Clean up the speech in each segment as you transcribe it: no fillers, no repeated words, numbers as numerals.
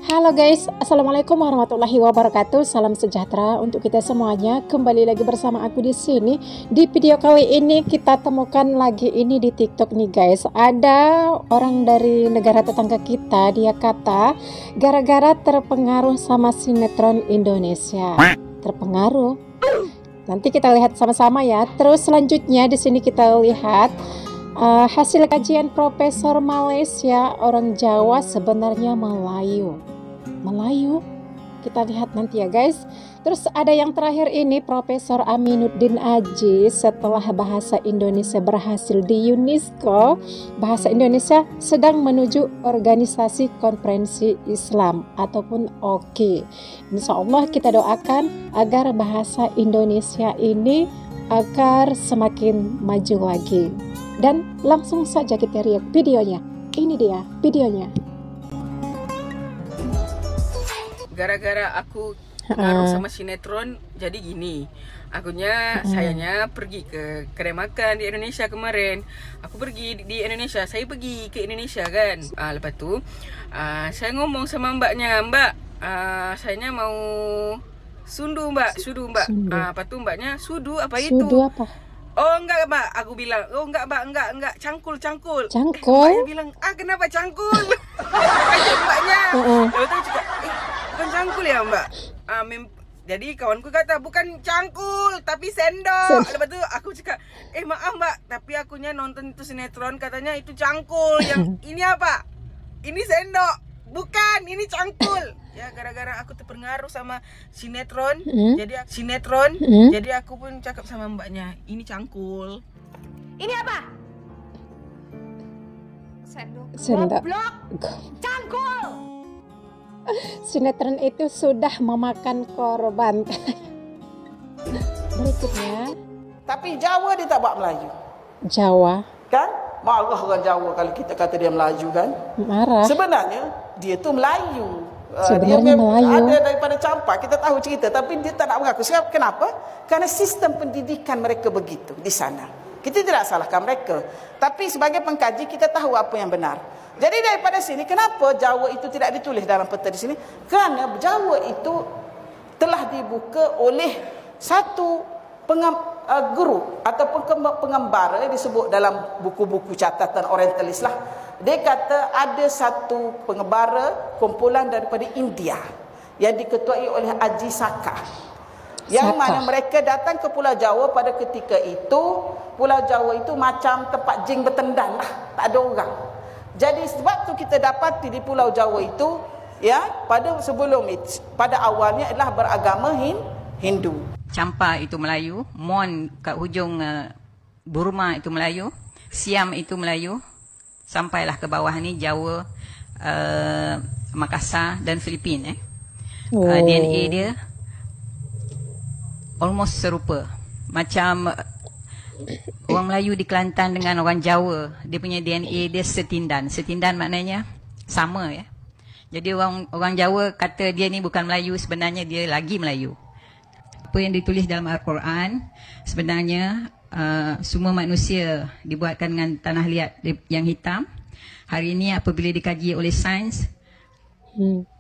Halo guys, Assalamualaikum warahmatullahi wabarakatuh. Salam sejahtera untuk kita semuanya. Kembali lagi bersama aku di sini. Di video kali ini kita temukan lagi ini di TikTok nih guys. Ada orang dari negara tetangga kita, dia kata gara-gara terpengaruh sama sinetron Indonesia. Terpengaruh. Nanti kita lihat sama-sama ya. Terus selanjutnya di sini kita lihat hasil kajian Profesor Malaysia, orang Jawa sebenarnya Melayu. Kita lihat nanti ya guys. Terus ada yang terakhir ini, Profesor Aminuddin Aji, setelah bahasa Indonesia berhasil di UNESCO, bahasa Indonesia sedang menuju organisasi konferensi Islam ataupun OKI. Insya Allah kita doakan agar bahasa Indonesia ini agar semakin maju lagi. Dan langsung saja kita lihat videonya. Ini dia videonya. Gara-gara aku pengaruh sama sinetron, jadi gini. Sayanya pergi ke kedai makan di Indonesia kemarin. Aku pergi di Indonesia, saya pergi ke Indonesia kan. Lepas tu saya ngomong sama mbaknya, Mbak, sayanya mau sudu mbak. Lepas tu mbaknya, sudu apa itu? Sudu apa? Oh enggak mbak, aku bilang, oh enggak mbak, enggak, cangkul. Cangkul? Mbaknya bilang, kenapa cangkul? Mbaknya, lalu tu cakap, bukan cangkul ya mbak? Jadi kawanku kata, bukan cangkul, tapi sendok. Lepas tu aku cakap, maaf mbak, tapi akunya nonton itu sinetron, katanya itu cangkul. Yang ini apa? Ini sendok. Bukan, ini cangkul. Ya gara-gara aku terpengaruh sama sinetron, jadi aku pun cakap sama mbaknya, ini cangkul. Ini apa? Sendok. Goblok. Cangkul. Sinetron itu sudah memakan korban. Berikutnya. Tapi Jawa dia tak buat Melayu. Jawa. Kan? Marah orang Jawa kalau kita kata dia Melayu kan? Marah. Sebenarnya dia tu Melayu. Sebenarnya Melayu. Ada daripada campak, kita tahu cerita, tapi dia tak nak mengaku. Sebab kenapa? Karena sistem pendidikan mereka begitu di sana. Kita tidak salahkan mereka, tapi sebagai pengkaji kita tahu apa yang benar. Jadi daripada sini, kenapa Jawa itu tidak ditulis dalam peta di sini? Kerana Jawa itu telah dibuka oleh satu guru ataupun pengembara yang disebut dalam buku-buku catatan orientalis lah. Dia kata ada satu pengembara kumpulan daripada India yang diketuai oleh Haji Saka. Yang mana mereka datang ke Pulau Jawa pada ketika itu. Pulau Jawa itu macam tempat jin bertendan lah, tak ada orang. Jadi sebab tu kita dapati di Pulau Jawa itu, ya, pada awalnya adalah beragama Hindu. Champa itu Melayu, Mon kat hujung Burma itu Melayu, Siam itu Melayu, sampailah ke bawah ni Jawa, Makassar dan Filipina. DNA dia almost serupa. Macam orang Melayu di Kelantan dengan orang Jawa, dia punya DNA dia setindan. Setindan maknanya sama ya. Jadi orang Jawa kata dia ni bukan Melayu, sebenarnya dia lagi Melayu. Apa yang ditulis dalam Al-Quran sebenarnya semua manusia dibuatkan dengan tanah liat yang hitam. Hari ini apabila dikaji oleh sains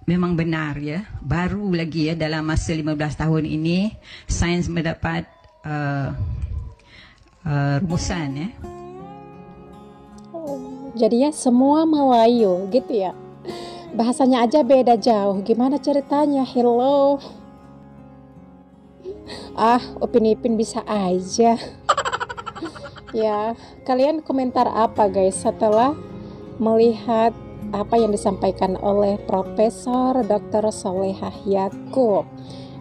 memang benar ya. Baru lagi ya dalam masa 15 tahun ini sains mendapat rumusan ya. Jadinya semua Melayu gitu ya. Bahasanya aja beda jauh. Gimana ceritanya? Hello. Upin-ipin bisa aja. Ya, kalian komentar apa guys setelah melihat apa yang disampaikan oleh Profesor Dr. Solehah Yaakub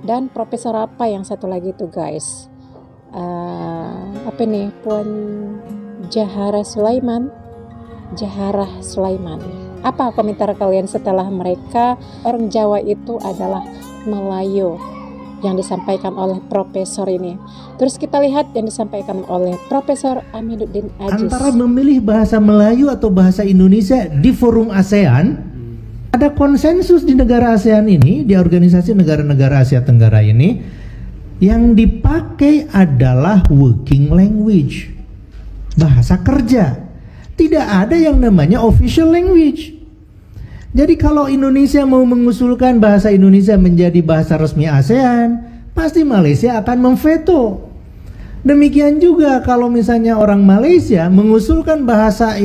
dan Profesor apa yang satu lagi tuh guys? Apa nih? Puan Jaharah Sulaiman. Apa komentar kalian setelah mereka orang Jawa itu adalah Melayu yang disampaikan oleh profesor ini? Terus kita lihat yang disampaikan oleh Profesor Aminuddin Aji. Antara memilih bahasa Melayu atau bahasa Indonesia di forum ASEAN, ada konsensus di negara ASEAN ini, di organisasi negara-negara Asia Tenggara ini, yang dipakai adalah working language, bahasa kerja. Tidak ada yang namanya official language. Jadi kalau Indonesia mau mengusulkan bahasa Indonesia menjadi bahasa resmi ASEAN, pasti Malaysia akan memveto. Demikian juga kalau misalnya orang Malaysia mengusulkan bahasa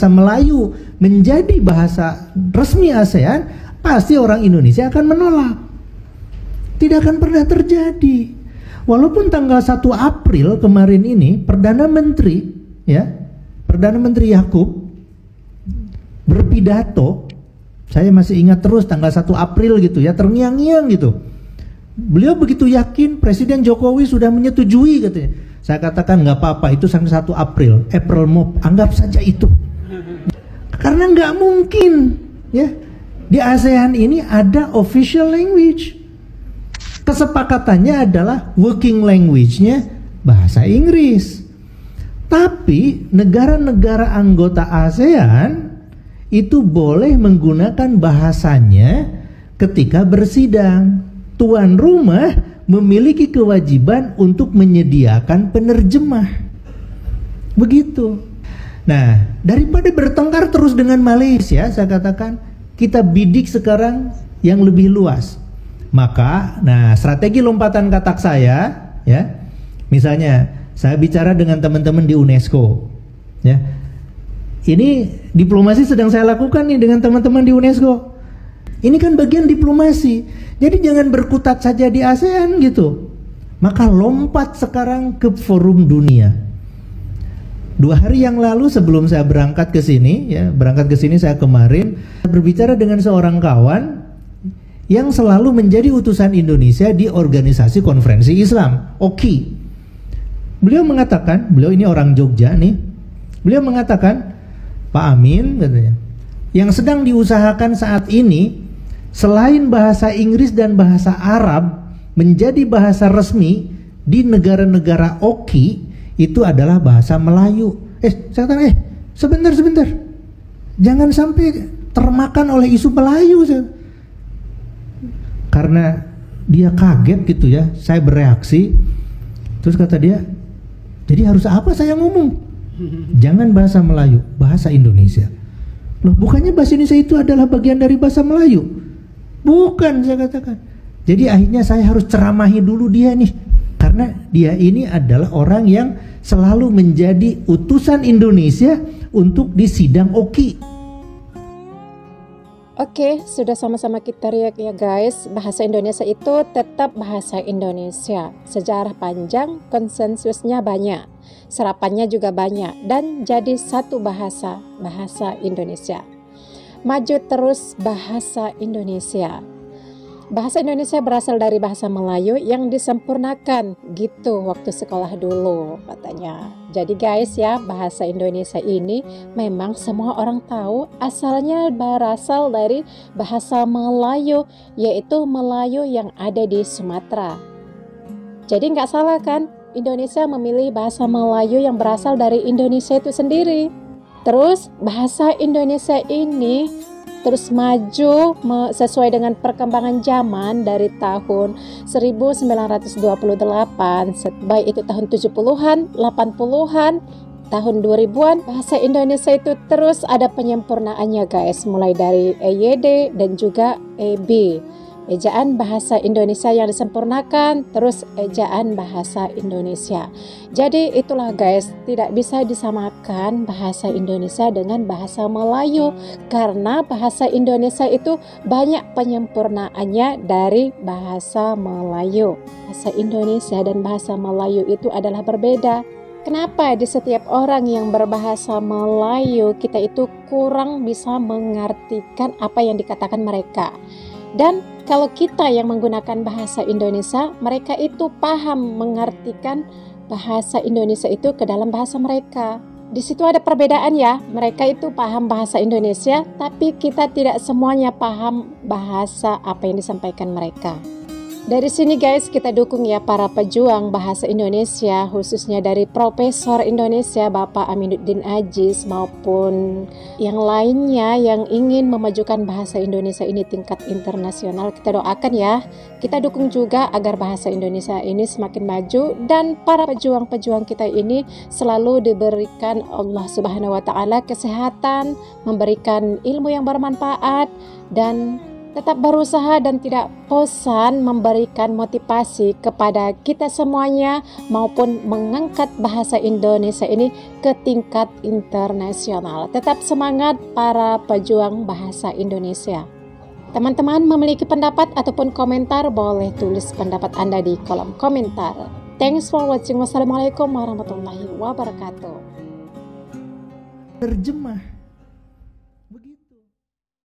Melayu menjadi bahasa resmi ASEAN, pasti orang Indonesia akan menolak. Tidak akan pernah terjadi. Walaupun tanggal 1 April kemarin ini Perdana Menteri Yaakob berpidato, saya masih ingat terus tanggal 1 April gitu ya, terngiang-ngiang gitu. Beliau begitu yakin Presiden Jokowi sudah menyetujui katanya. Saya katakan nggak apa-apa, itu sampai 1 April, April Mop, anggap saja itu. Karena nggak mungkin ya di ASEAN ini ada official language. Kesepakatannya adalah working language-nya bahasa Inggris. Tapi negara-negara anggota ASEAN itu boleh menggunakan bahasanya ketika bersidang. Tuan rumah memiliki kewajiban untuk menyediakan penerjemah. Begitu. Nah, daripada bertengkar terus dengan Malaysia, saya katakan kita bidik sekarang yang lebih luas. Maka, strategi lompatan katak saya, ya, misalnya saya bicara dengan teman-teman di UNESCO, ya. Ini diplomasi sedang saya lakukan nih dengan teman-teman di UNESCO. Ini kan bagian diplomasi. Jadi jangan berkutat saja di ASEAN gitu. Maka lompat sekarang ke forum dunia. 2 hari yang lalu sebelum saya berangkat ke sini, saya kemarin berbicara dengan seorang kawan yang selalu menjadi utusan Indonesia di Organisasi Konferensi Islam, OKI. Beliau mengatakan, beliau ini orang Jogja nih. Beliau mengatakan, Pak Amin katanya, yang sedang diusahakan saat ini selain bahasa Inggris dan bahasa Arab menjadi bahasa resmi di negara-negara OKI itu adalah bahasa Melayu. Saya katakan, sebentar. Jangan sampai termakan oleh isu Melayu. Karena dia kaget gitu ya, saya bereaksi. Terus kata dia, jadi harus apa saya ngomong? Jangan bahasa Melayu, bahasa Indonesia. Loh, bukannya bahasa Indonesia itu adalah bagian dari bahasa Melayu? Bukan, saya katakan. Jadi akhirnya saya harus ceramahi dulu dia nih. Karena dia ini adalah orang yang selalu menjadi utusan Indonesia untuk di sidang OKI. Oke, sudah sama-sama kita lihat ya guys, bahasa Indonesia itu tetap bahasa Indonesia. Sejarah panjang, konsensusnya banyak, serapannya juga banyak, dan jadi satu bahasa, bahasa Indonesia. Maju terus bahasa Indonesia. Bahasa Indonesia berasal dari bahasa Melayu yang disempurnakan gitu waktu sekolah dulu katanya. Jadi guys ya, bahasa Indonesia ini memang semua orang tahu asalnya berasal dari bahasa Melayu, yaitu Melayu yang ada di Sumatera. Jadi nggak salah kan, Indonesia memilih bahasa Melayu yang berasal dari Indonesia itu sendiri. Terus bahasa Indonesia ini terus maju sesuai dengan perkembangan zaman dari tahun 1928, baik itu tahun 70-an, 80-an, tahun 2000-an. Bahasa Indonesia itu terus ada penyempurnaannya guys, mulai dari EYD dan juga EB. Ejaan bahasa Indonesia yang disempurnakan, terus ejaan bahasa Indonesia. Jadi itulah guys, tidak bisa disamakan bahasa Indonesia dengan bahasa Melayu, karena bahasa Indonesia itu banyak penyempurnaannya dari bahasa Melayu. Bahasa Indonesia dan bahasa Melayu itu adalah berbeda. Kenapa di setiap orang yang berbahasa Melayu kita itu kurang bisa mengartikan apa yang dikatakan mereka? Dan kalau kita yang menggunakan bahasa Indonesia, mereka itu paham mengartikan bahasa Indonesia itu ke dalam bahasa mereka. Di situ ada perbedaan ya. Mereka itu paham bahasa Indonesia, tapi kita tidak semuanya paham bahasa apa yang disampaikan mereka. Dari sini guys, kita dukung ya para pejuang bahasa Indonesia, khususnya dari Profesor Indonesia Bapak Aminuddin Aziz maupun yang lainnya yang ingin memajukan bahasa Indonesia ini tingkat internasional. Kita doakan ya, kita dukung juga agar bahasa Indonesia ini semakin maju dan para pejuang-pejuang kita ini selalu diberikan Allah Subhanahu wa Ta'ala kesehatan, memberikan ilmu yang bermanfaat, dan tetap berusaha dan tidak bosan memberikan motivasi kepada kita semuanya maupun mengangkat bahasa Indonesia ini ke tingkat internasional. Tetap semangat para pejuang bahasa Indonesia. Teman-teman memiliki pendapat ataupun komentar, boleh tulis pendapat Anda di kolom komentar. Thanks for watching. Wassalamualaikum warahmatullahi wabarakatuh. Terjemah